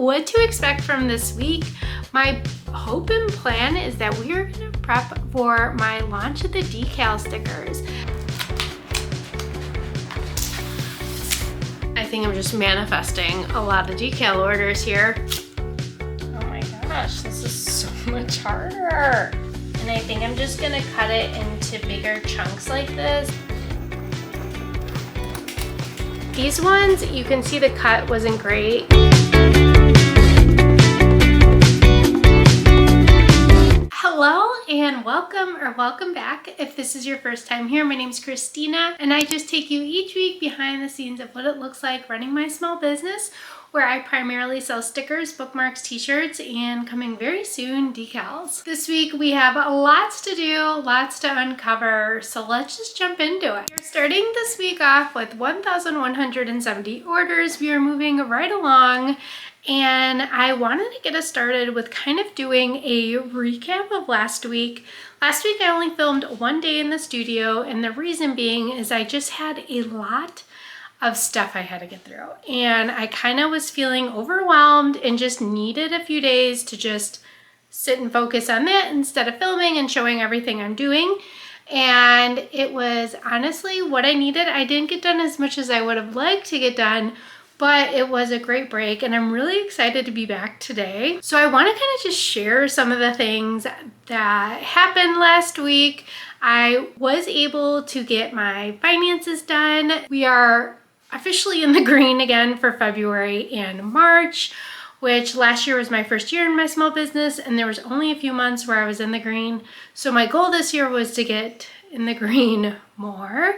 what to expect from this week. My hope and plan is that we are going to prep for my launch of the decal stickers. I think I'm just manifesting a lot of decal orders here. Oh my gosh, this is so much harder. And I think I'm just gonna cut it into bigger chunks like this. These ones, you can see the cut wasn't great. Hello and welcome back. If this is your first time here, my name's Christina and I just take you each week behind the scenes of what it looks like running my small business, where I primarily sell stickers, bookmarks, t-shirts, and coming very soon, decals. This week we have lots to do, lots to uncover, so let's just jump into it. We're starting this week off with 1,170 orders. We are moving right along. And I wanted to get us started with kind of doing a recap of last week. Last week I only filmed one day in the studio, and the reason being is I just had a lot of stuff I had to get through. And I kind of was feeling overwhelmed and just needed a few days to just sit and focus on that instead of filming and showing everything I'm doing. And it was honestly what I needed. I didn't get done as much as I would have liked to get done, but it was a great break and I'm really excited to be back today. So I want to kind of just share some of the things that happened last week. I was able to get my finances done. We are officially in the green again for February and March, which last year was my first year in my small business and there was only a few months where I was in the green. So my goal this year was to get in the green more.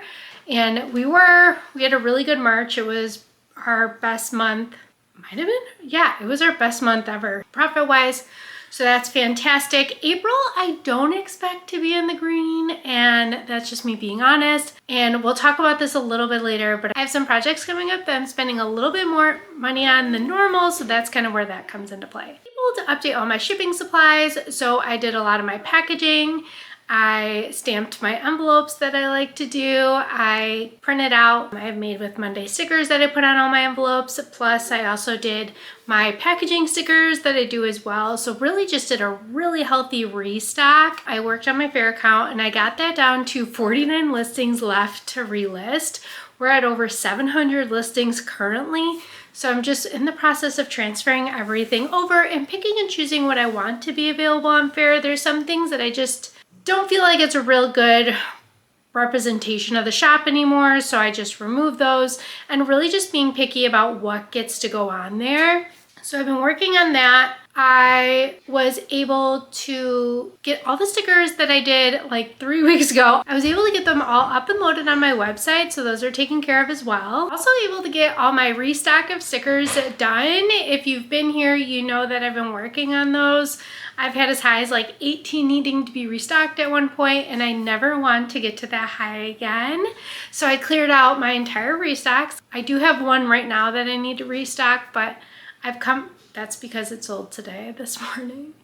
And we had a really good March. It was our best month, might have been? Yeah, it was our best month ever, profit-wise. So that's fantastic. April, I don't expect to be in the green, and that's just me being honest. And we'll talk about this a little bit later, but I have some projects coming up that I'm spending a little bit more money on than normal, so that's kind of where that comes into play. Able to update all my shipping supplies, so I did a lot of my packaging. I stamped my envelopes that I like to do. I printed out, I have Made with Monday stickers that I put on all my envelopes. Plus I also did my packaging stickers that I do as well. So really just did a really healthy restock. I worked on my fair account and I got that down to 49 listings left to relist. We're at over 700 listings currently. So I'm just in the process of transferring everything over and picking and choosing what I want to be available on fair. There's some things that I just don't feel like it's a real good representation of the shop anymore, so I just removed those and really just being picky about what gets to go on there. So I've been working on that. I was able to get all the stickers that I did like 3 weeks ago. I was able to get them all up and loaded on my website, so those are taken care of as well. Also able to get all my restock of stickers done. If you've been here, you know that I've been working on those. I've had as high as like 18 needing to be restocked at one point, and I never want to get to that high again. So I cleared out my entire restocks. I do have one right now that I need to restock, but that's because it sold today, this morning.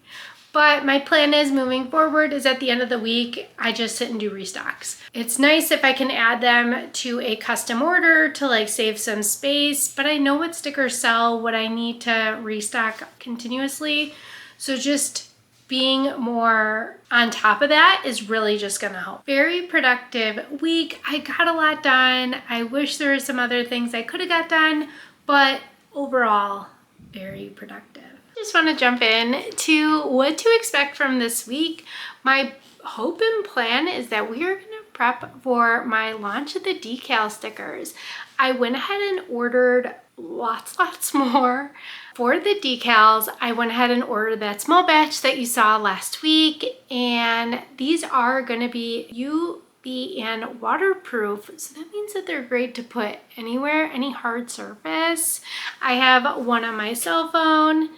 But my plan is moving forward is at the end of the week, I just sit and do restocks. It's nice if I can add them to a custom order to like save some space, but I know what stickers sell, what I need to restock continuously. So just being more on top of that is really just gonna help. Very productive week. I got a lot done. I wish there were some other things I could have got done, but overall, very productive. Just want to jump in to what to expect from this week. My hope and plan is that we are going to prep for my launch of the decal stickers. I went ahead and ordered lots more. For the decals, I went ahead and ordered that small batch that you saw last week, and these are going to be UV and waterproof, so that means that they're great to put anywhere, any hard surface. I have one on my cell phone,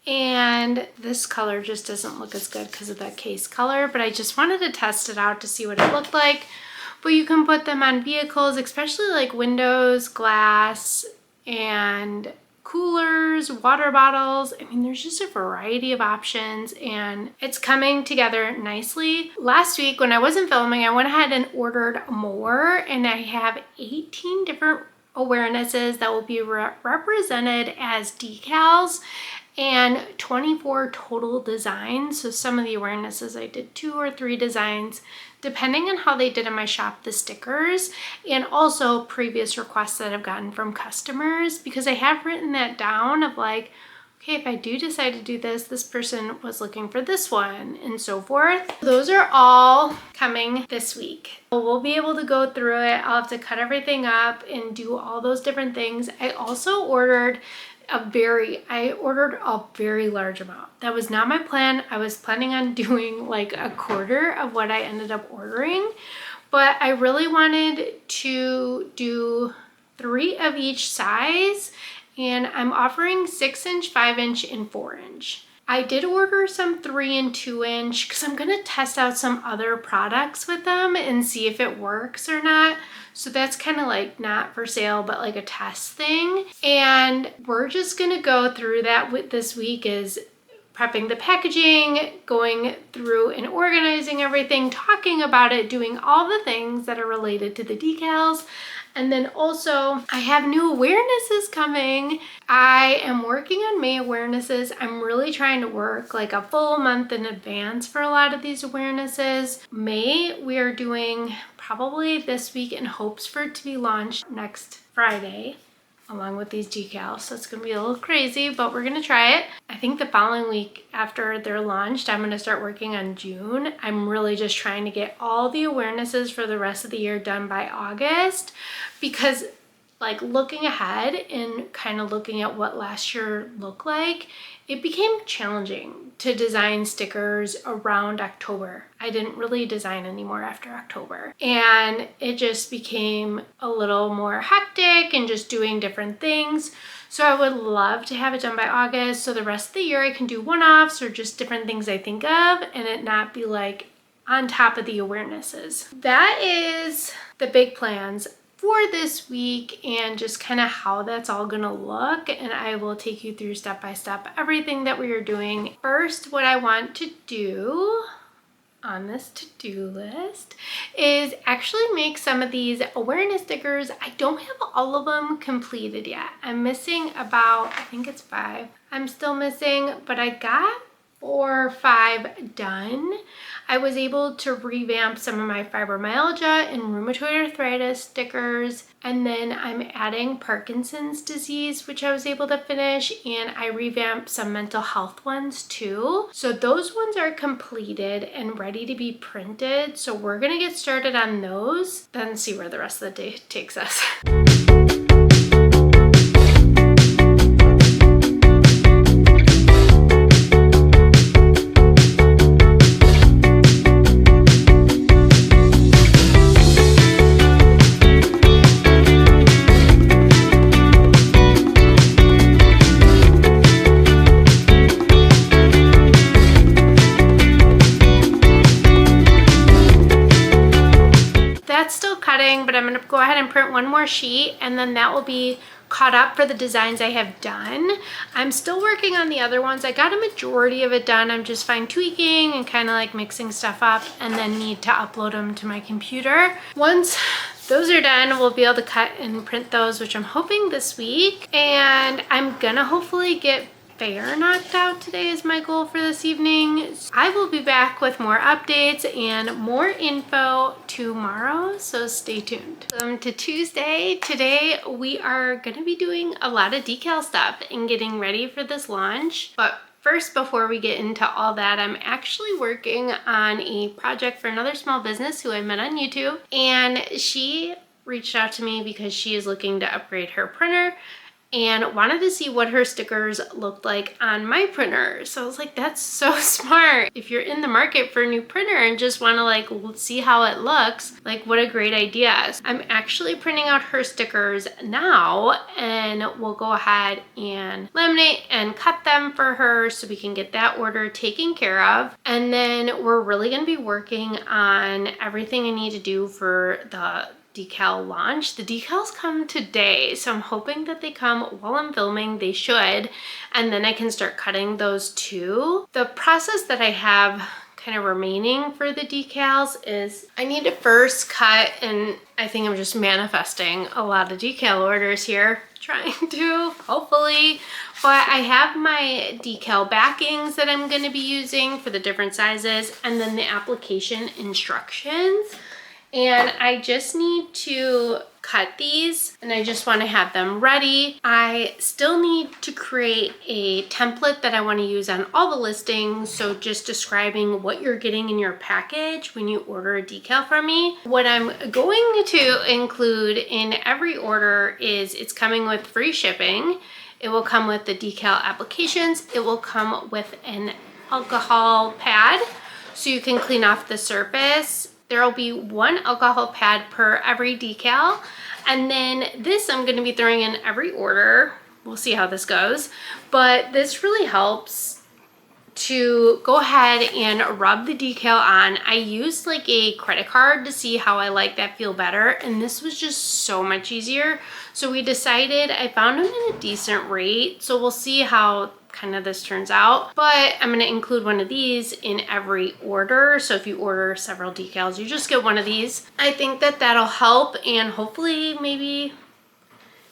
and this color just doesn't look as good because of that case color, but I just wanted to test it out to see what it looked like. But you can put them on vehicles, especially like windows, glass, and coolers, water bottles. I mean, there's just a variety of options and it's coming together nicely. Last week when I wasn't filming, I went ahead and ordered more, and I have 18 different awarenesses that will be represented as decals and 24 total designs. So some of the awarenesses I did 2 or 3 designs depending on how they did in my shop, the stickers, and also previous requests that I've gotten from customers, because I have written that down of like, okay, if I do decide to do this, this person was looking for this one and so forth. Those are all coming this week. We'll be able to go through it. I'll have to cut everything up and do all those different things. I also ordered a very large amount. That was not my plan. I was planning on doing like a quarter of what I ended up ordering, but I really wanted to do 3 of each size, and I'm offering 6-inch, 5-inch, and 4-inch. I did order some 3 and 2-inch because I'm gonna test out some other products with them and see if it works or not. So that's kind of like not for sale, but like a test thing. And we're just gonna go through that with this week, is prepping the packaging, going through and organizing everything, talking about it, doing all the things that are related to the decals. And then also I have new awarenesses coming. I am working on May awarenesses. I'm really trying to work like a full month in advance for a lot of these awarenesses. May, we are doing probably this week in hopes for it to be launched next Friday, along with these decals. So it's gonna be a little crazy, but we're gonna try it. I think the following week after they're launched, I'm gonna start working on June. I'm really just trying to get all the awarenesses for the rest of the year done by August, because like looking ahead and kind of looking at what last year looked like, it became challenging to design stickers around October. I didn't really design anymore after October. And it just became a little more hectic and just doing different things. So I would love to have it done by August, so the rest of the year I can do one-offs or just different things I think of and it not be like on top of the awarenesses. That is the big plans for this week and just kind of how that's all gonna look, and I will take you through step by step everything that we are doing. First, what I want to do on this to-do list is actually make some of these awareness stickers. I don't have all of them completed yet. I'm missing about, I think it's 5 I'm still missing, but I got 4 or 5 done. I was able to revamp some of my fibromyalgia and rheumatoid arthritis stickers, and then I'm adding Parkinson's disease, which I was able to finish, and I revamped some mental health ones too. So those ones are completed and ready to be printed. So we're gonna get started on those, then see where the rest of the day takes us. But I'm going to go ahead and print one more sheet, and then that will be caught up for the designs I have done. I'm still working on the other ones. I got a majority of it done. I'm just fine tweaking and kind of like mixing stuff up, and then need to upload them to my computer. Once those are done, we'll be able to cut and print those, which I'm hoping this week. And I'm gonna hopefully get fair knocked out today is my goal for this evening. I will be back with more updates and more info tomorrow, so stay tuned. Welcome to Tuesday. Today we are going to be doing a lot of decal stuff and getting ready for this launch. But first, before we get into all that, I'm actually working on a project for another small business who I met on YouTube, and she reached out to me because she is looking to upgrade her printer and wanted to see what her stickers looked like on my printer. So I was like, that's so smart. If you're in the market for a new printer and just want to like see how it looks, like what a great idea. I'm actually printing out her stickers now, and we'll go ahead and laminate and cut them for her so we can get that order taken care of. And then we're really going to be working on everything I need to do for the decal launch. The decals come today, so I'm hoping that they come while I'm filming. They should, and then I can start cutting those too. The process that I have kind of remaining for the decals is I need to first cut, and I think I'm just manifesting a lot of decal orders here, trying to, hopefully. But I have my decal backings that I'm going to be using for the different sizes, and then the application instructions. And I just need to cut these, and I just want to have them ready. I still need to create a template that I want to use on all the listings. So just describing what you're getting in your package when you order a decal from me. What I'm going to include in every order is it's coming with free shipping. It will come with the decal applications. It will come with an alcohol pad so you can clean off the surface. There will be one alcohol pad per every decal. And then this I'm going to be throwing in every order. We'll see how this goes. But this really helps to go ahead and rub the decal on. I used like a credit card to see how I like that feel better. And this was just so much easier. So we decided, I found them in a decent rate. So we'll see how kind of this turns out, but I'm going to include one of these in every order. So if you order several decals, you just get one of these. I think that that'll help and hopefully maybe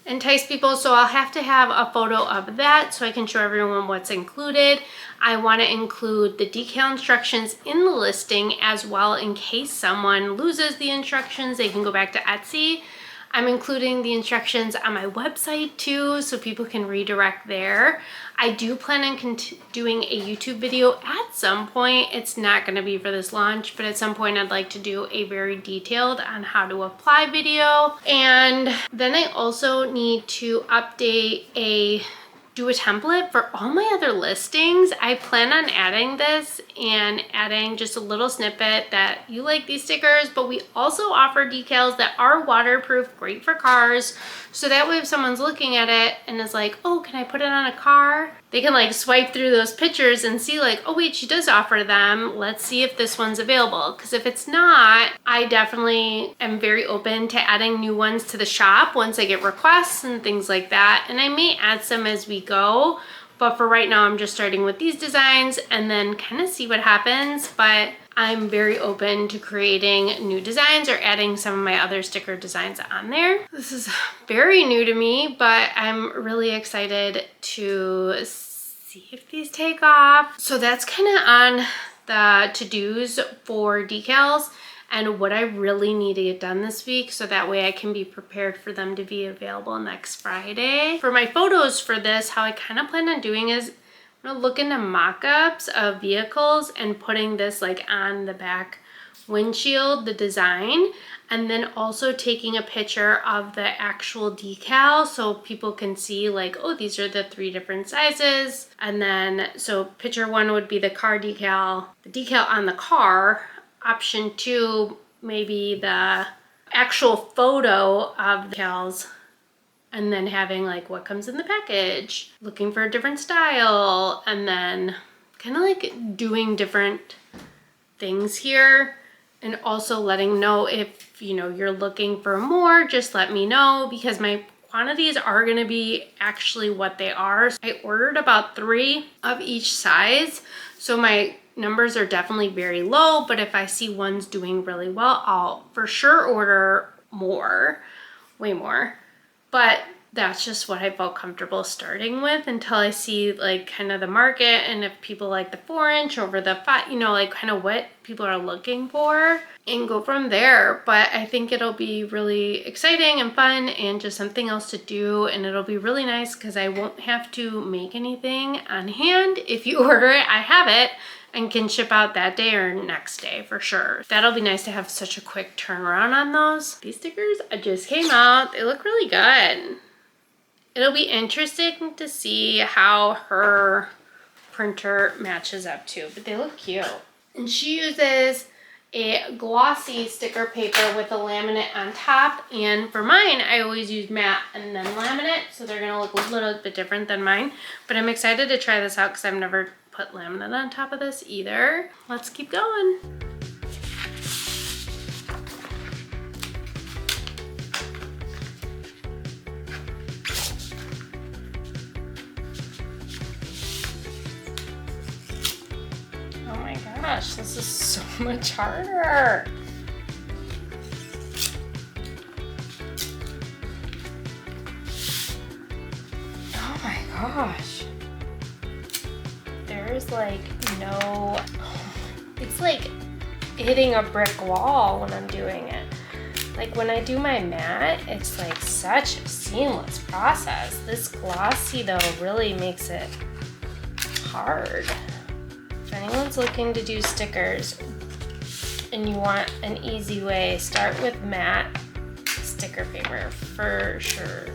entice people. So I'll have to have a photo of that so I can show everyone what's included. I want to include the decal instructions in the listing as well, in case someone loses the instructions, they can go back to Etsy. I'm including the instructions on my website too, so people can redirect there. I do plan on doing a YouTube video at some point. It's not going to be for this launch, but at some point I'd like to do a very detailed on how to apply video. And then I also need to do a template for all my other listings. I plan on adding this and adding just a little snippet that you like these stickers, but we also offer decals that are waterproof, great for cars. So that way if someone's looking at it and is like, oh, can I put it on a car? They can like swipe through those pictures and see like, oh wait, she does offer them. Let's see if this one's available. Because if it's not, I definitely am very open to adding new ones to the shop once I get requests and things like that. And I may add some as we go. But for right now, I'm just starting with these designs and then kind of see what happens. But I'm very open to creating new designs or adding some of my other sticker designs on there. This is very new to me, but I'm really excited to see if these take off. So that's kind of on the to-dos for decals and what I really need to get done this week, so that way I can be prepared for them to be available next Friday. For my photos for this, how I kind of plan on doing is I'm gonna look into mock-ups of vehicles and putting this like on the back windshield, the design, and then also taking a picture of the actual decal so people can see like, oh, these are the 3 different sizes. And then, so picture 1 would be the car decal, the decal on the car. Option 2, maybe the actual photo of the decals, and then having like what comes in the package, looking for a different style, and then kind of like doing different things here. And also letting know if, you know, you're looking for more, just let me know, because my quantities are going to be actually what they are. I ordered about 3 of each size, so my numbers are definitely very low, but if I see one's doing really well, I'll for sure order more, way more. But that's just what I felt comfortable starting with until I see like kind of the market and if people like the 4-inch over the 5, you know, like kind of what people are looking for, and go from there. But I think it'll be really exciting and fun and just something else to do, and it'll be really nice because I won't have to make anything on hand. If you order it, I have it and can ship out that day or next day for sure. That'll be nice to have such a quick turnaround on those. These stickers just came out. They look really good. It'll be interesting to see how her printer matches up too, but they look cute. And she uses a glossy sticker paper with a laminate on top, and for mine I always use matte and then laminate, so they're gonna look a little bit different than mine. But I'm excited to try this out because I've never put laminate on top of this either. Let's keep going. Oh my god. gosh, this is so much harder. Oh my gosh. There's like no, it's like hitting a brick wall when I'm doing it. Like when I do my mat, it's like such a seamless process. This glossy though really makes it hard. If anyone's looking to do stickers and you want an easy way, start with matte sticker paper for sure.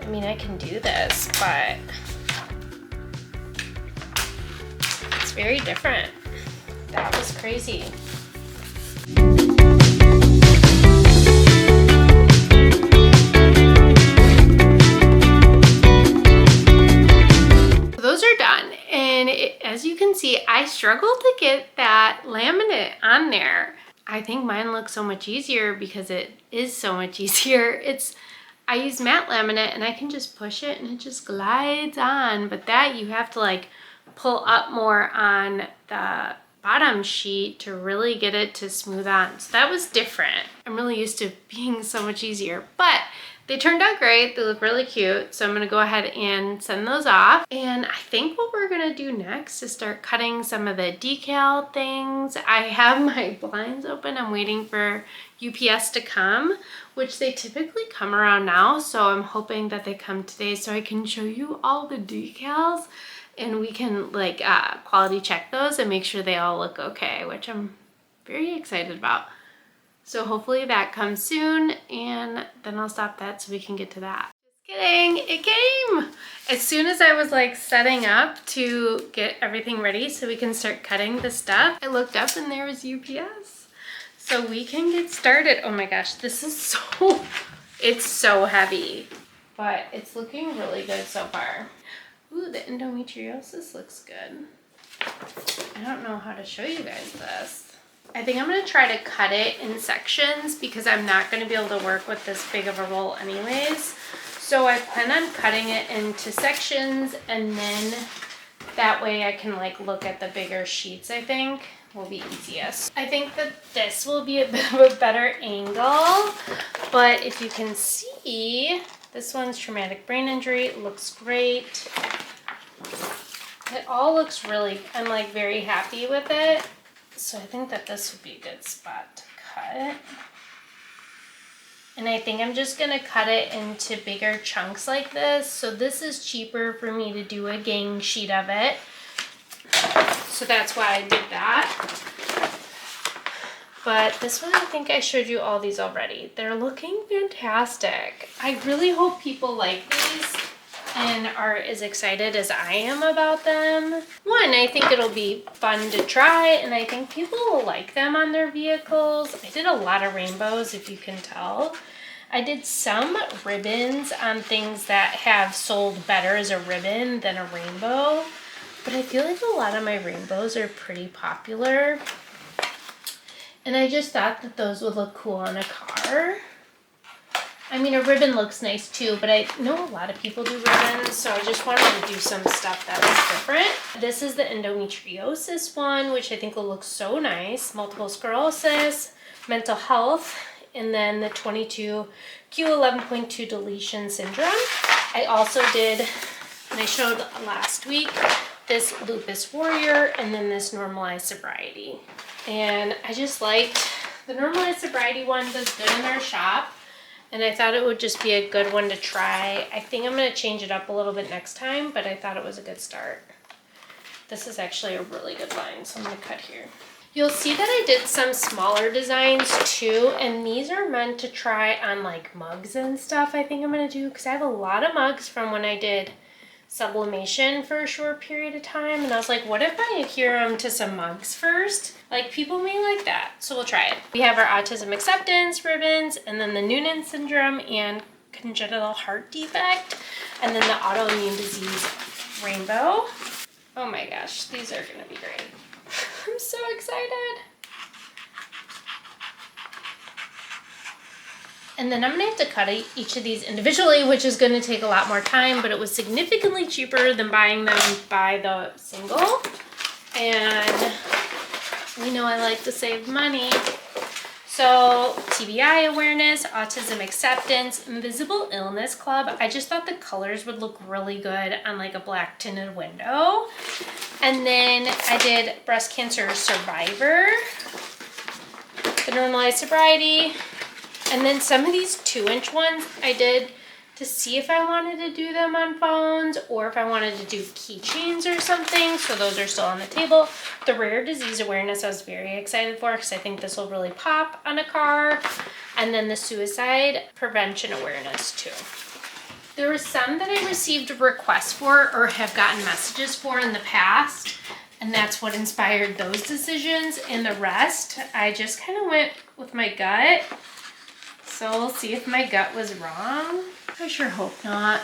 I mean, I can do this, but it's very different. That was crazy. Those are done, and as you can see, I struggled to get that laminate on there. I think mine looks so much easier because it is so much easier. I use matte laminate and I can just push it and it just glides on, but that you have to like pull up more on the bottom sheet to really get it to smooth on. So that was different. I'm really used to being so much easier, but they turned out great. They look really cute. So I'm gonna go ahead and send those off. And I think what we're gonna do next is start cutting some of the decal things. I have my blinds open. I'm waiting for UPS to come, which they typically come around now. So I'm hoping that they come today so I can show you all the decals and we can like quality check those and make sure they all look okay, which I'm very excited about. So hopefully that comes soon and then I'll stop that so we can get to that. Just kidding, it came! As soon as I was like setting up to get everything ready so we can start cutting the stuff, I looked up and there was UPS. So we can get started. Oh my gosh, this is it's so heavy, but it's looking really good so far. Ooh, the endometriosis looks good. I don't know how to show you guys this. I think I'm going to try to cut it in sections because I'm not going to be able to work with this big of a roll anyways. So I plan on cutting it into sections and then that way I can like look at the bigger sheets. I think will be easiest. I think that this will be a bit of a better angle, but if you can see, this one's traumatic brain injury. It looks great. It all looks really, I'm like very happy with it. So I think that this would be a good spot to cut. And I think I'm just gonna cut it into bigger chunks like this. So this is cheaper for me to do a gang sheet of it. So that's why I did that. But this one, I think I showed you all these already. They're looking fantastic. I really hope people like these and are as excited as I am about them. One, I think it'll be fun to try and I think people will like them on their vehicles. I did a lot of rainbows, if you can tell. I did some ribbons on things that have sold better as a ribbon than a rainbow, but I feel like a lot of my rainbows are pretty popular. And I just thought that those would look cool on a car. I mean, a ribbon looks nice too, but I know a lot of people do ribbons, so I just wanted to do some stuff that was different. This is the endometriosis one, which I think will look so nice. Multiple sclerosis, mental health, and then the 22q11.2 deletion syndrome. I also did, and I showed last week, this lupus warrior, and then this normalized sobriety. And I just liked, the normalized sobriety one does good in our shop. And I thought it would just be a good one to try. I think I'm going to change it up a little bit next time, but I thought it was a good start. This is actually a really good line, so I'm going to cut here. You'll see that I did some smaller designs too, and these are meant to try on like mugs and stuff. I think I'm going to do, because I have a lot of mugs from when I did sublimation for a short period of time, and I was like, what if I adhere them to some mugs first? Like, people may like that, so we'll try it. We have our autism acceptance ribbons, and then the Noonan syndrome and congenital heart defect, and then the autoimmune disease rainbow. Oh my gosh, these are gonna be great. I'm so excited. And then I'm gonna have to cut each of these individually, which is gonna take a lot more time, but it was significantly cheaper than buying them by the single. And you know I like to save money. So TBI awareness, autism acceptance, invisible illness club. I just thought the colors would look really good on like a black tinted window. And then I did breast cancer survivor, the normalized sobriety. And then some of these 2-inch ones I did to see if I wanted to do them on phones or if I wanted to do keychains or something. So those are still on the table. The rare disease awareness I was very excited for because I think this will really pop on a car. And then the suicide prevention awareness too. There were some that I received requests for or have gotten messages for in the past. And that's what inspired those decisions. And the rest, I just kind of went with my gut. So we'll see if my gut was wrong. I sure hope not.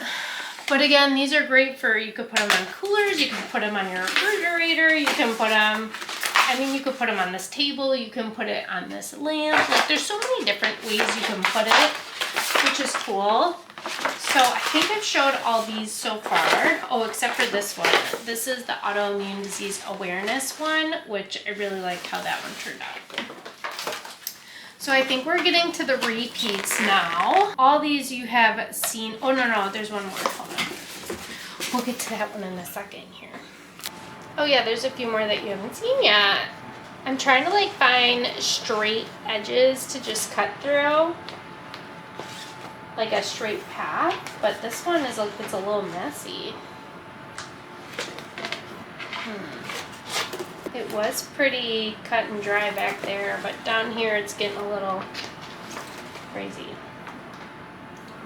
But again, these are great for, you could put them on coolers, you can put them on your refrigerator, you can put them, I mean, you could put them on this table, you can put it on this lamp. Like there's so many different ways you can put it, which is cool. So I think I've showed all these so far. Oh, except for this one. This is the autoimmune disease awareness one, which I really liked how that one turned out. So I think we're getting to the repeats now. All these you have seen. Oh, no, there's one more. Hold on. We'll get to that one in a second here. Oh yeah, there's a few more that you haven't seen yet. I'm trying to like find straight edges to just cut through. Like a straight path, but this one is it's a little messy. It was pretty cut and dry back there, but down here it's getting a little crazy.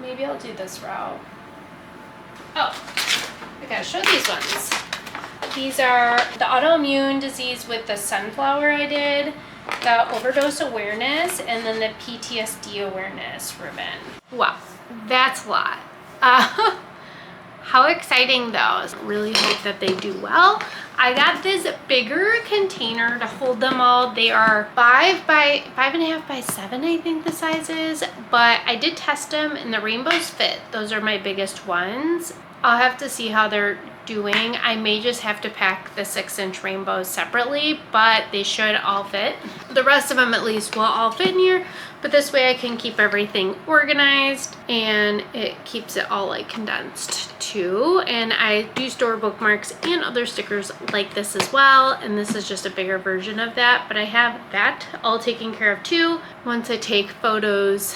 Maybe I'll do this route. Oh, I gotta show these ones. These are the autoimmune disease with the sunflower I did, the overdose awareness, and then the PTSD awareness ribbon. Wow, that's a lot. How exciting though. Really hope that they do well. I got this bigger container to hold them all. They are 5.5 by 7, I think the size is, but I did test them and the rainbows fit. Those are my biggest ones. I'll have to see how they're doing. I may just have to pack the 6-inch rainbows separately, but they should all fit. The rest of them at least will all fit in here, but this way I can keep everything organized and it keeps it all like condensed too. And I do store bookmarks and other stickers like this as well, and this is just a bigger version of that, but I have that all taken care of too once I take photos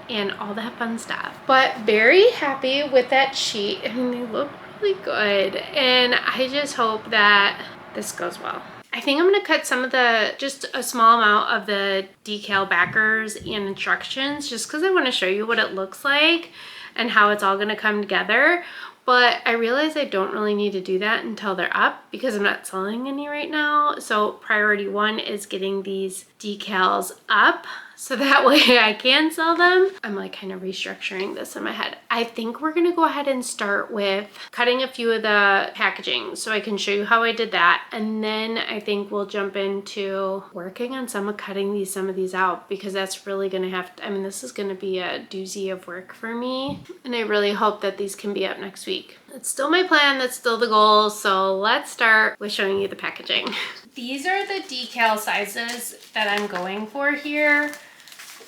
and all that fun stuff. But very happy with that sheet. I mean, they look really good, and I just hope that this goes well. I think I'm gonna cut some of just a small amount of the decal backers and instructions just because I want to show you what it looks like and how it's all gonna come together. But I realize I don't really need to do that until they're up because I'm not selling any right now. So priority 1 is getting these decals up so that way I can sell them. I'm like kind of restructuring this in my head. I think we're gonna go ahead and start with cutting a few of the packaging so I can show you how I did that. And then I think we'll jump into working on some of of these out because that's really gonna have to, I mean, this is gonna be a doozy of work for me. And I really hope that these can be up next week. It's still my plan, that's still the goal. So let's start with showing you the packaging. These are the decal sizes that I'm going for here.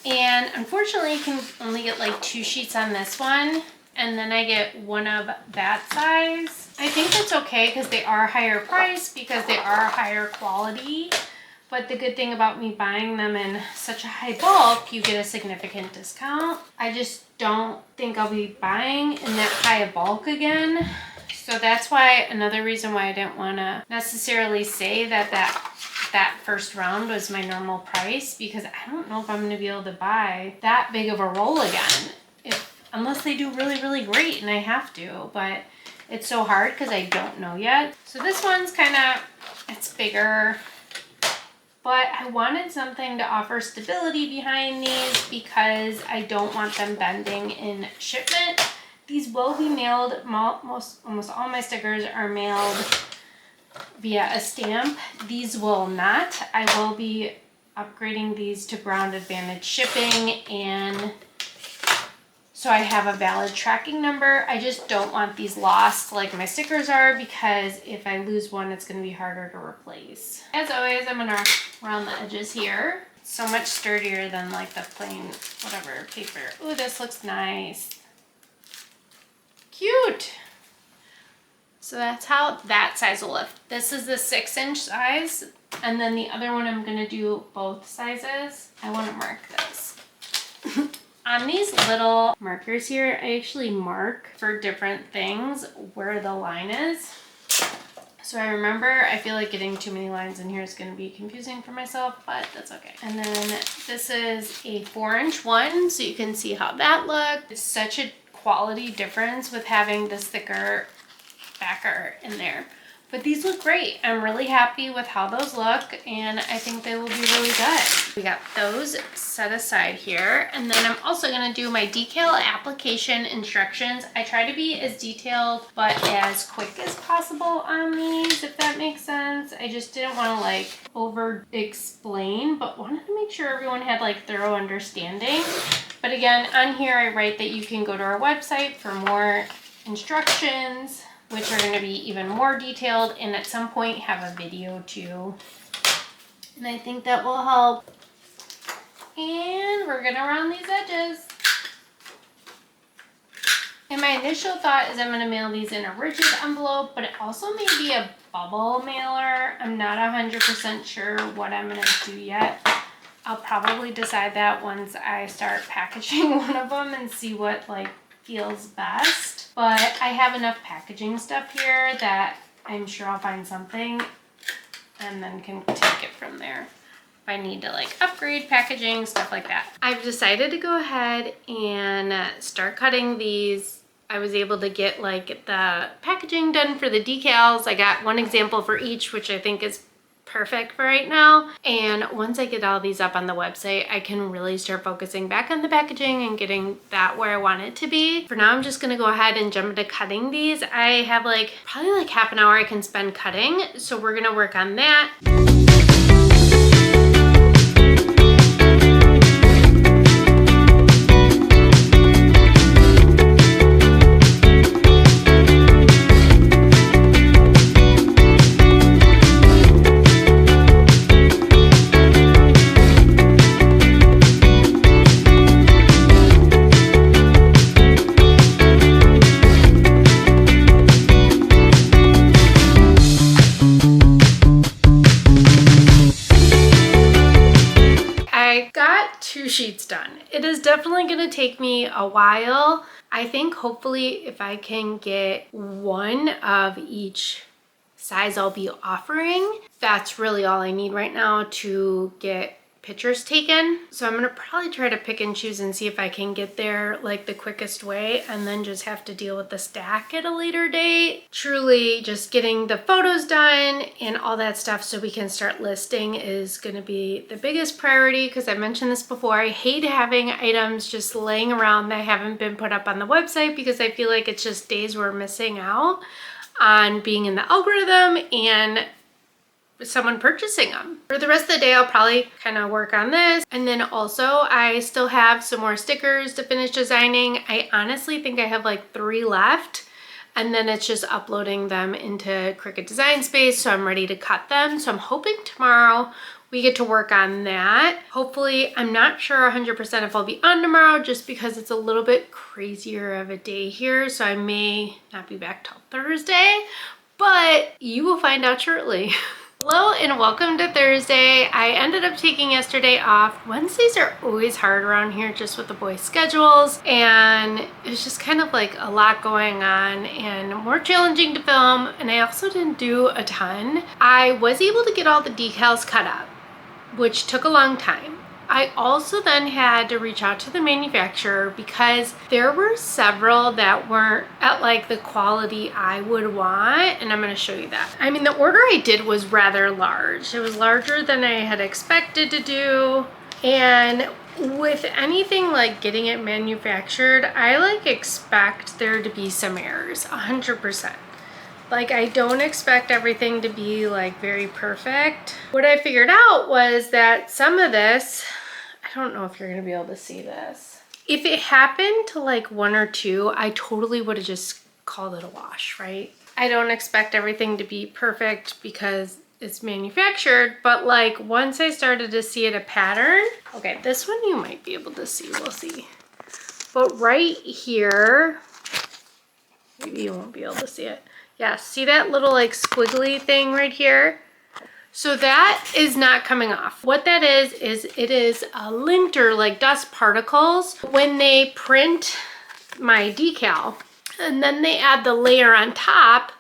And unfortunately, you can only get like 2 sheets on this one. And then I get one of that size. I think that's okay because they are higher price because they are higher quality. But the good thing about me buying them in such a high bulk, you get a significant discount. I just don't think I'll be buying in that high a bulk again. So that's why, another reason why I didn't want to necessarily say that first round was my normal price, because I don't know if I'm going to be able to buy that big of a roll again unless they do really, really great and I have to. But it's so hard because I don't know yet. So this one's it's bigger. But I wanted something to offer stability behind these because I don't want them bending in shipment. These will be mailed, almost all my stickers are mailed via a stamp. These will not. I will be upgrading these to Ground Advantage shipping, and so I have a valid tracking number. I just don't want these lost like my stickers are, because if I lose one, it's going to be harder to replace. As always, I'm going to round the edges here. It's so much sturdier than like the plain whatever paper. Ooh, this looks nice. Cute. So that's how that size will lift. This is the 6-inch size, and then the other one I'm going to do both sizes. I want to mark this. On these little markers here, I actually mark for different things where the line is. So I remember, I feel like getting too many lines in here is going to be confusing for myself, but that's okay. And then this is a 4-inch one, so you can see how that looked. It's such a quality difference with having this thicker backer in there. But these look great. I'm really happy with how those look, and I think they will be really good. We got those set aside here, and then I'm also going to do my decal application instructions. I try to be as detailed but as quick as possible on these, if that makes sense. I just didn't want to like over explain, but wanted to make sure everyone had like thorough understanding. But again, on here I write that you can go to our website for more instructions, which are going to be even more detailed, and at some point have a video too. And I think that will help. And we're going to round these edges. And my initial thought is I'm going to mail these in a rigid envelope, but it also may be a bubble mailer. I'm not 100% sure what I'm going to do yet. I'll probably decide that once I start packaging one of them and see what like feels best. But I have enough packaging stuff here that I'm sure I'll find something and then can take it from there. If I need to like upgrade packaging, stuff like that. I've decided to go ahead and start cutting these. I was able to get like the packaging done for the decals. I got one example for each, which I think is perfect for right now. And once I get all these up on the website, I can really start focusing back on the packaging and getting that where I want it to be. For now, I'm just gonna go ahead and jump into cutting these. I have like probably like half an hour I can spend cutting, so we're gonna work on that. Sheets done. It is definitely going to take me a while. I think hopefully if I can get one of each size I'll be offering, that's really all I need right now to get pictures taken. So I'm gonna probably try to pick and choose and see if I can get there like the quickest way, and then just have to deal with the stack at a later date. Truly just getting the photos done and all that stuff so we can start listing is gonna be the biggest priority, because I mentioned this before. I hate having items just laying around that haven't been put up on the website, because I feel like it's just days we're missing out on being in the algorithm and someone purchasing them. For the rest of the day, I'll probably kind of work on this. And then also I still have some more stickers to finish designing. I honestly think I have like 3 left, and then it's just uploading them into Cricut Design Space, so I'm ready to cut them. So I'm hoping tomorrow we get to work on that. Hopefully, I'm not sure 100% if I'll be on tomorrow, just because it's a little bit crazier of a day here, so I may not be back till Thursday, but you will find out shortly. Hello and welcome to Thursday. I ended up taking yesterday off. Wednesdays are always hard around here just with the boys' schedules, and it was just kind of like a lot going on and more challenging to film, and I also didn't do a ton. I was able to get all the decals cut up, which took a long time. I also then had to reach out to the manufacturer because there were several that weren't at like the quality I would want, and I'm going to show you that. I mean, the order I did was rather large. It was larger than I had expected to do, and with anything like getting it manufactured, I like expect there to be some errors, 100%. Like, I don't expect everything to be like very perfect. What I figured out was that some of this, I don't know if you're gonna be able to see this. If it happened to like one or two, I totally would have just called it a wash, right? I don't expect everything to be perfect because it's manufactured, but like once I started to see it a pattern, okay, this one you might be able to see, we'll see. But right here, maybe you won't be able to see it. Yeah, see that little like squiggly thing right here? So that is not coming off. What that is it is a lint or like dust particles when they print my decal and then they add the layer on top.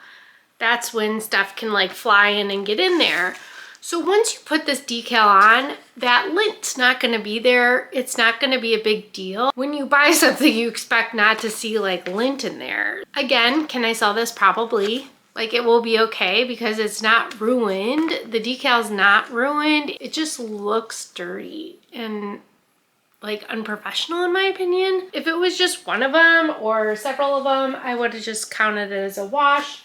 That's when stuff can like fly in and get in there. So once you put this decal on, that lint's not gonna be there. It's not gonna be a big deal. When you buy something, you expect not to see like lint in there. Again, can I sell this? Probably. Like it will be okay because it's not ruined. The decal's not ruined. It just looks dirty and like unprofessional in my opinion. If it was just one of them or several of them, I would have just counted it as a wash.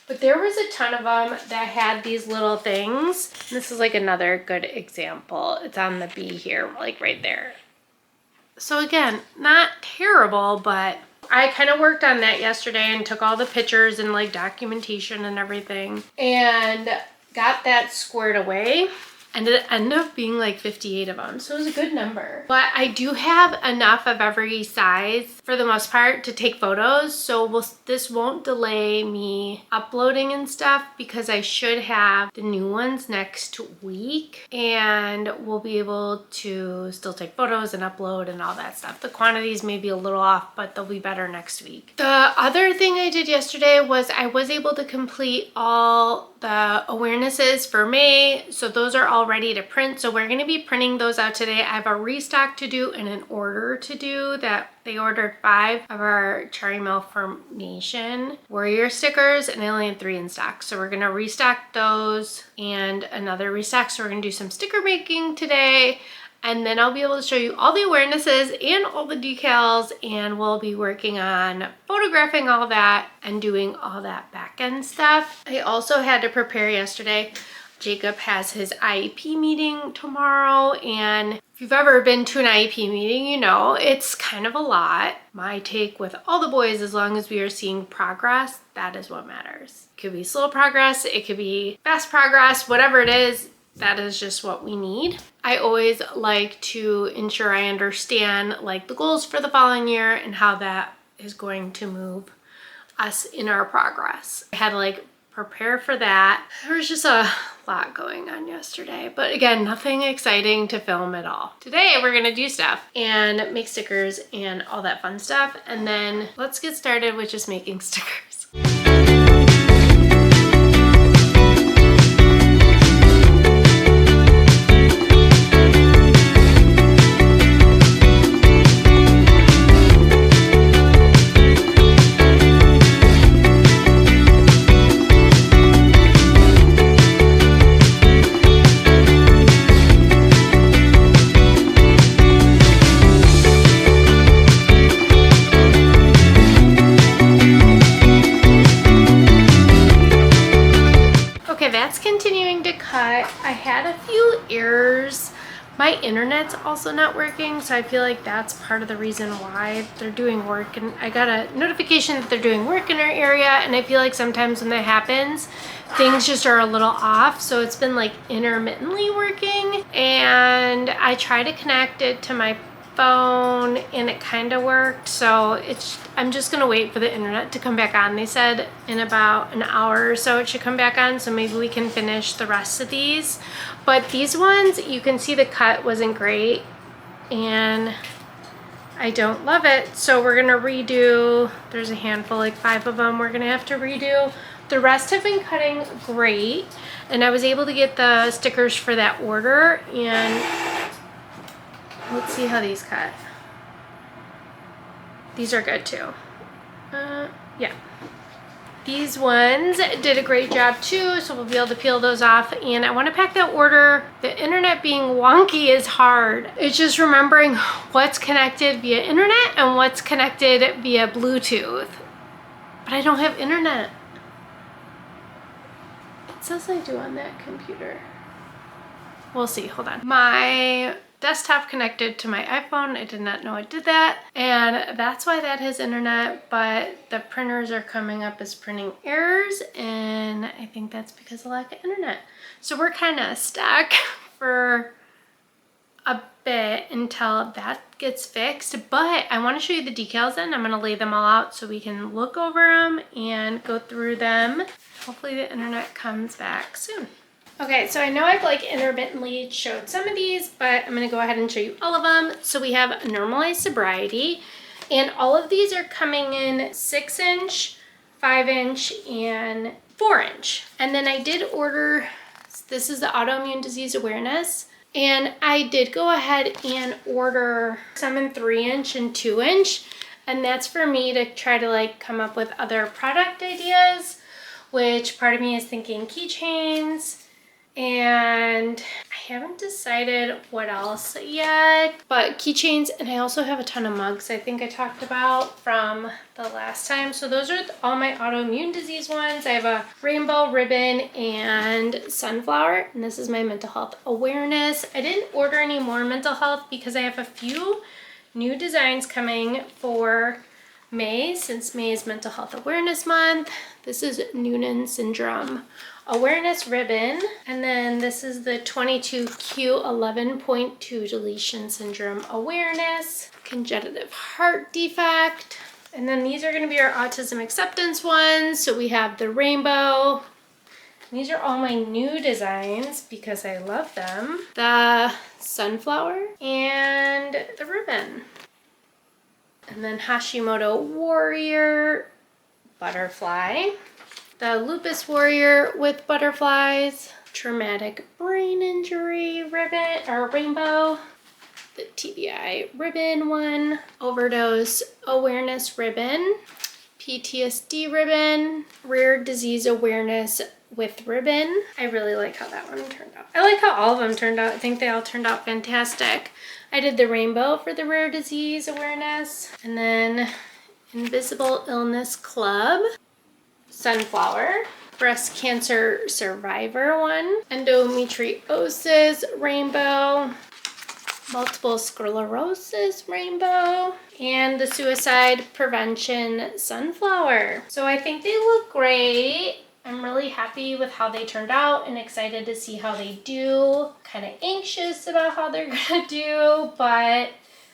But there was a ton of them that had these little things. This is like another good example. It's on the B here, like right there. So again, not terrible, but I kind of worked on that yesterday and took all the pictures and like documentation and everything and got that squared away. And it ended up being like 58 of them. So it was a good number. But I do have enough of every size for the most part to take photos. So this won't delay me uploading and stuff because I should have the new ones next week. And we'll be able to still take photos and upload and all that stuff. The quantities may be a little off, but they'll be better next week. The other thing I did yesterday was I was able to complete all the awarenesses for May. So those are all ready to print. So we're going to be printing those out today. I have a restock to do and an order to do that they ordered 5 of our Cherry Malformation Warrior stickers and they only had 3 in stock. So we're going to restock those and another restock. So we're going to do some sticker making today. And then I'll be able to show you all the awarenesses and all the decals, and we'll be working on photographing all that and doing all that back end stuff. I also had to prepare yesterday. Jacob has his IEP meeting tomorrow, and if you've ever been to an IEP meeting, you know it's kind of a lot. My take with all the boys, as long as we are seeing progress, that is what matters. It could be slow progress, it could be fast progress, whatever it is, that is just what we need. I always like to ensure I understand like the goals for the following year and how that is going to move us in our progress. I had to like prepare for that. There was just a lot going on yesterday, but again, nothing exciting to film at all. Today we're gonna do stuff and make stickers and all that fun stuff, and then let's get started with just making stickers. Continuing to cut. I had a few errors. My internet's also not working, so I feel like that's part of the reason why they're doing work. And I got a notification that they're doing work in our area, and I feel like sometimes when that happens, things just are a little off. So it's been like intermittently working, and I try to connect it to my phone and it kind of worked. So I'm just gonna wait for the internet to come back on. They said in about an hour or so it should come back on, so maybe we can finish the rest of these. But these ones, you can see the cut wasn't great and I don't love it. So we're gonna redo, there's a handful, like 5 of them we're gonna have to redo. The rest have been cutting great, and I was able to get the stickers for that order, and let's see how these cut. These are good too. Yeah. These ones did a great job too, so we'll be able to peel those off. And I want to pack that order. The internet being wonky is hard. It's just remembering what's connected via internet and what's connected via Bluetooth. But I don't have internet. It says I do on that computer. We'll see, hold on. My desktop connected to my iPhone. I did not know it did that. And that's why that has internet, but the printers are coming up as printing errors, and I think that's because of lack of internet. So we're kind of stuck for a bit until that gets fixed, but I want to show you the decals and I'm going to lay them all out so we can look over them and go through them. Hopefully the internet comes back soon. Okay, so I know I've like intermittently showed some of these, but I'm going to go ahead and show you all of them. So we have normalized sobriety, and all of these are coming in 6-inch, 5-inch, and 4-inch. And then I did order, this is the autoimmune disease awareness, and I did go ahead and order some in 3-inch and 2-inch, and that's for me to try to like come up with other product ideas, which part of me is thinking keychains, and I haven't decided what else yet, but keychains, and I also have a ton of mugs I think I talked about from the last time. So those are all my autoimmune disease ones. I have a rainbow ribbon and sunflower, and this is my mental health awareness. I didn't order any more mental health because I have a few new designs coming for May, since May is Mental Health Awareness Month. This is Noonan Syndrome Awareness Ribbon, and then this is the 22Q11.2 Deletion Syndrome Awareness, Congenitive Heart Defect, and then these are going to be our Autism Acceptance ones. So we have the rainbow. These are all my new designs because I love them. The sunflower and the ribbon. And then Hashimoto Warrior Butterfly, the Lupus Warrior with butterflies, Traumatic Brain Injury ribbon or rainbow, the TBI ribbon one, Overdose Awareness ribbon, PTSD ribbon, Rare Disease Awareness with ribbon. I really like how that one turned out. I like how all of them turned out. I think they all turned out fantastic. I did the rainbow for the Rare Disease Awareness, and then Invisible Illness Club, Sunflower, Breast Cancer Survivor one, Endometriosis Rainbow, Multiple Sclerosis Rainbow, and the Suicide Prevention Sunflower. So I think they look great. I'm really happy with how they turned out and excited to see how they do. Kind of anxious about how they're gonna do, but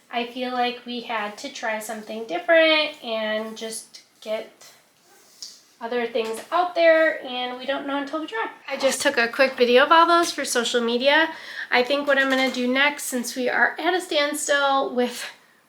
I feel like we had to try something different and just get other things out there, and we don't know until we try. I just took a quick video of all those for social media. I think what I'm gonna do next, since we are at a standstill with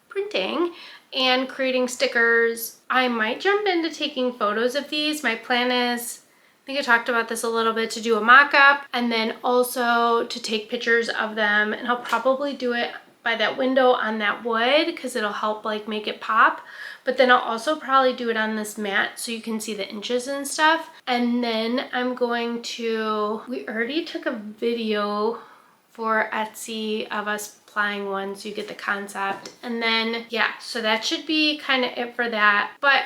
printing and creating stickers, I might jump into taking photos of these. My plan is, I think I talked about this a little bit, to do a mock-up and then also to take pictures of them, and I'll probably do it by that window on that wood because it'll help like make it pop. But then I'll also probably do it on this mat so you can see the inches and stuff. And then I'm going to, we already took a video for Etsy of us applying one so you get the concept. And then yeah, so that should be kind of it for that. But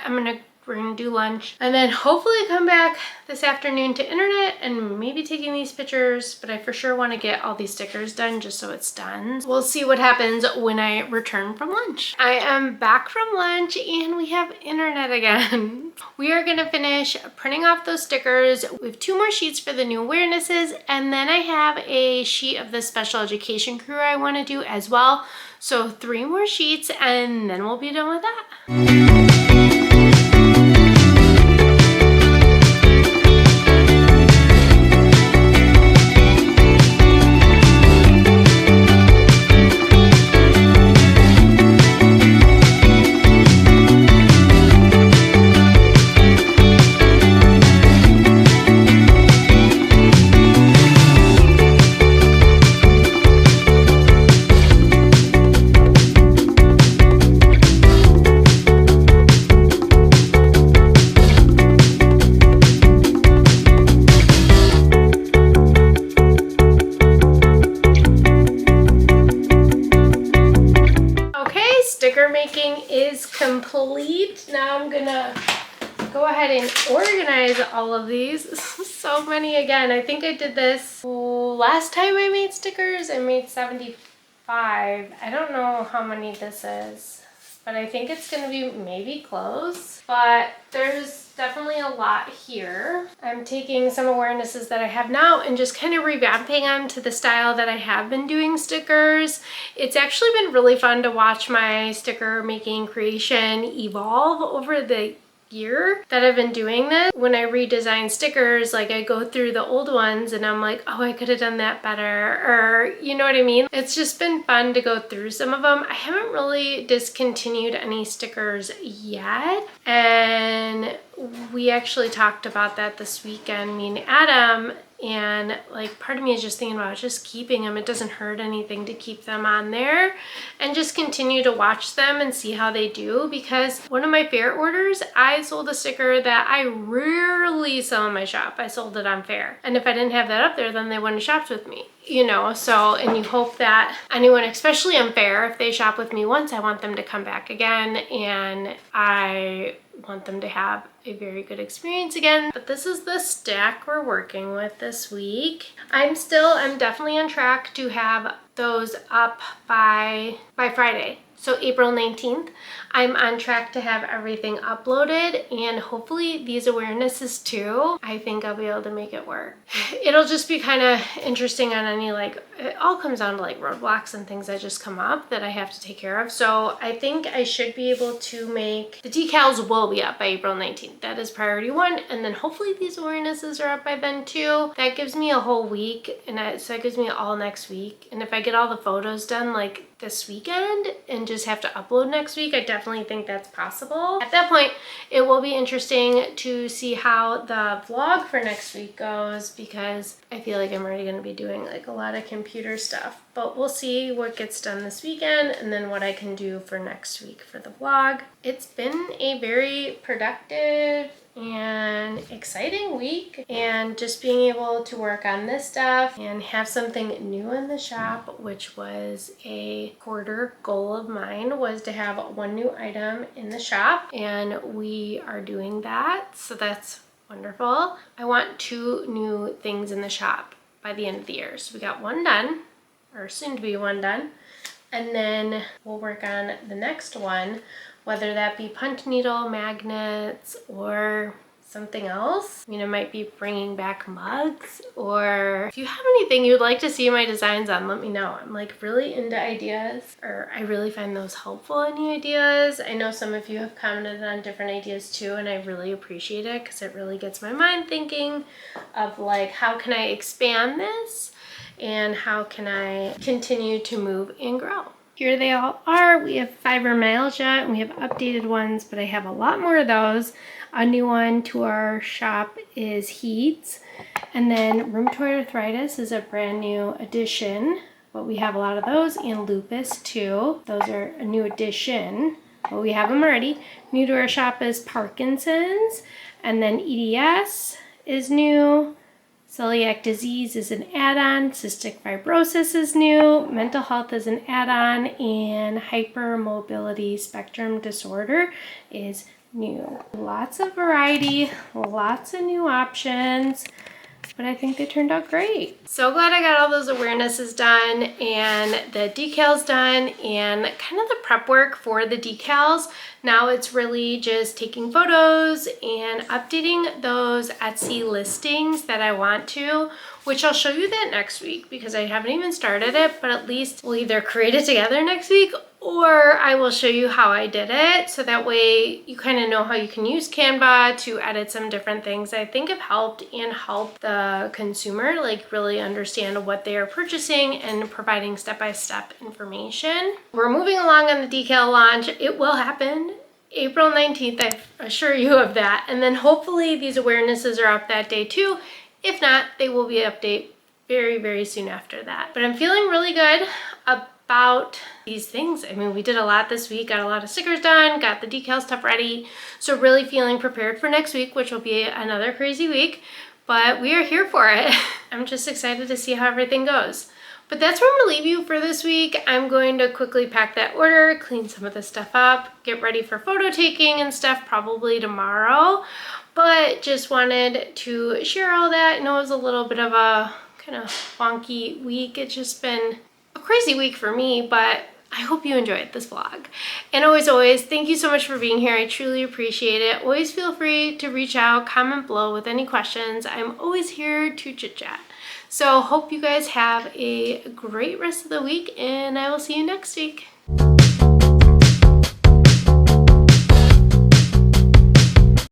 we're gonna do lunch and then hopefully come back this afternoon to internet and maybe taking these pictures, but I for sure want to get all these stickers done just so it's done. We'll see what happens when I return from lunch. I am back from lunch and we have internet again. We are gonna finish printing off those stickers. We have 2 more sheets for the new awarenesses, and then I have a sheet of the special education crew I want to do as well. So 3 more sheets and then we'll be done with that. Complete. Now I'm gonna go ahead and organize all of these. So many again. I think I did this last time I made stickers. I made 75 5. I don't know how many this is, but I think it's gonna be maybe close. But there's definitely a lot here. I'm taking some awarenesses that I have now and just kind of revamping them to the style that I have been doing stickers. It's actually been really fun to watch my sticker making creation evolve over the year that I've been doing this. When I redesign stickers, like I go through the old ones and I'm like, oh, I could have done that better, or you know what I mean? It's just been fun to go through some of them. I haven't really discontinued any stickers yet, and we actually talked about that this weekend, me and Adam, and like part of me is just thinking about just keeping them. It doesn't hurt anything to keep them on there and just continue to watch them and see how they do, because one of my fair orders, I sold a sticker that I rarely sell in my shop. I sold it on Fair, and if I didn't have that up there, then they wouldn't have shopped with me, you know. So, and you hope that anyone, especially on Fair, if they shop with me once, I want them to come back again, and I want them to have a very good experience again. But this is the stack we're working with this week. I'm definitely on track to have those up by Friday. So April 19th, I'm on track to have everything uploaded, and hopefully these awarenesses too. I think I'll be able to make it work. It'll just be kind of interesting on any, like, it all comes down to like roadblocks and things that just come up that I have to take care of. So I think I should be able to make, the decals will be up by April 19th. That is priority 1. And then hopefully these awarenesses are up by then too. That gives me a whole week, and so that gives me all next week. And if I get all the photos done like this weekend and just have to upload next week, I definitely think that's possible. At that point, it will be interesting to see how the vlog for next week goes, because I feel like I'm already going to be doing like a lot of computer stuff. But we'll see what gets done this weekend and then what I can do for next week for the vlog. It's been a very productive and exciting week, and just being able to work on this stuff and have something new in the shop, which was a quarter goal of mine, was to have 1 new item in the shop, and we are doing that, so that's wonderful. I want 2 new things in the shop by the end of the year. So we got 1 done, or soon to be 1 done, and then we'll work on the next one, whether that be punch needle, magnets, or something else. I mean, I might be bringing back mugs, or if you have anything you'd like to see my designs on, let me know. I'm like really into ideas, or I really find those helpful, any ideas. I know some of you have commented on different ideas too, and I really appreciate it because it really gets my mind thinking of like, how can I expand this and how can I continue to move and grow? Here they all are. We have fibromyalgia and we have updated ones, but I have a lot more of those. A new one to our shop is heat. And then rheumatoid arthritis is a brand new addition, but we have a lot of those, and lupus too. Those are a new addition, but we have them already. New to our shop is Parkinson's, and then EDS is new. Celiac disease is an add-on, cystic fibrosis is new, mental health is an add-on, and hypermobility spectrum disorder is new. Lots of variety, lots of new options, but I think they turned out great. So glad I got all those awarenesses done and the decals done and kind of the prep work for the decals. Now it's really just taking photos and updating those Etsy listings that I want to, which I'll show you that next week because I haven't even started it, but at least we'll either create it together next week or I will show you how I did it, so that way you kind of know how you can use Canva to edit some different things I think have helped and help the consumer like really understand what they are purchasing and providing step-by-step information. We're moving along on the decal launch. It will happen April 19th, I assure you of that. And then hopefully these awarenesses are up that day too. If not, they will be updated very, very soon after that. But I'm feeling really good about these things. I mean, we did a lot this week, got a lot of stickers done, got the decal stuff ready. So really feeling prepared for next week, which will be another crazy week, but we are here for it. I'm just excited to see how everything goes. But that's where I'm gonna leave you for this week. I'm going to quickly pack that order, clean some of the stuff up, get ready for photo taking and stuff probably tomorrow. But just wanted to share all that. I know it was a little bit of a kind of wonky week. It's just been a crazy week for me, but I hope you enjoyed this vlog. And always, thank you so much for being here. I truly appreciate it. Always feel free to reach out, comment below with any questions. I'm always here to chit chat. So hope you guys have a great rest of the week, and I will see you next week.